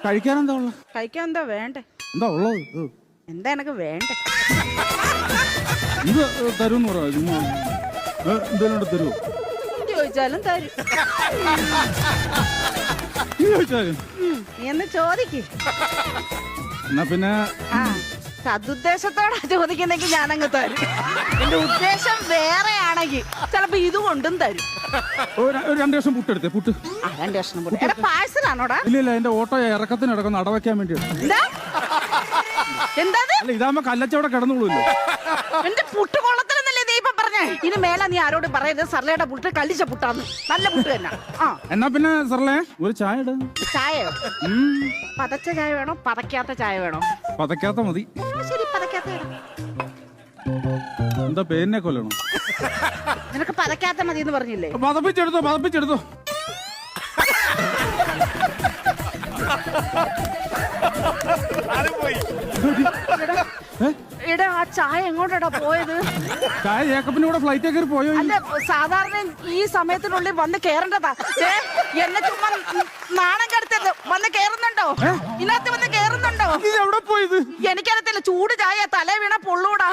കഴിക്കാൻ എന്താ ഉള്ളത്? കഴിക്കാൻ എന്താ വേണ്ടേ? എന്താ ഉള്ളത്? എന്താ എനക്ക് വേണ്ടേ? ഇത് തരുമെന്ന് പറയാ. എന്തെങ്കിലും തരുമോ? ചോദിച്ചാലും തരും. ചോദിച്ചാലും നീ എന്ന് ചോദിക്ക്. എന്നാ പിന്നെ ആ സതുദ്ദേശത്തോടെ ചോദിക്കുന്നെങ്കിൽ ഞാനങ്ങ് തരും. എന്റെ ഉദ്ദേശം വേറെയാണെങ്കിൽ ചിലപ്പോ ഇത് കൊണ്ടും തരും. ഒരു 2 കഷ്ണം പുട്ടെടുത്തേ. പുട്ട് 2 കഷ്ണം പുട്ട്. എടാ പാഴ്സലാണോടാ? ഇല്ല എന്റെ ഓട്ടോ ഇറക്കത്തിന് ഇടക്കൊന്ന് അടവയ്ക്കാൻ വേണ്ടി. എന്താ അല്ല ഇതാകുമ്പോ കല്ലച്ചവിടെ കിടന്നുള്ളൂല്ലോ. എന്റെ പുട്ട് കൊള്ളത്തിലെന്നല്ലേ നീ ഇപ്പൊ പറഞ്ഞേ? ഇനി മേലെ നീ ആരോട് പറയരുത് സർലയുടെ പുട്ട് കല്ലിച്ച പുട്ടാന്ന്. നല്ല പുട്ട് തന്നെ. ആ എന്നാ പിന്നെ സർലേ ഒരു ചായ ഇട. ചായയോ? പതച്ച ചായ വേണോ പതക്കാത്ത ചായ വേണോ? പതക്കാത്ത മതി. ശരി പതക്കാത്ത ഇടാം. എന്താ പേരിനെ കൊല്ലണോ? നിനക്ക് പതക്കാത്ത മതി എന്ന് പറഞ്ഞില്ലേ? പതപ്പിച്ചെടുത്തോ. എടാ ആ ചായ എങ്ങോട്ടാ പോയത്? ചായ ജേക്കബിന്റെ കൂടെ ഫ്ലൈറ്റ് കയറി പോയോ? അല്ല സാധാരണ ഈ സമയത്തിനുള്ളിൽ വന്ന് കേറേണ്ടതാ. എന്നെ ചുമ്മാ നാണം കെടുത്തത്. വന്ന് കേറുന്നുണ്ടോ? ഇതിനകത്ത് വന്ന് കേറുന്നുണ്ടോ? എവിടെ പോയത്? എനിക്കറിയത്തില്ല. ചൂട് ചായ തല വീണ പൊള്ളൂടാ.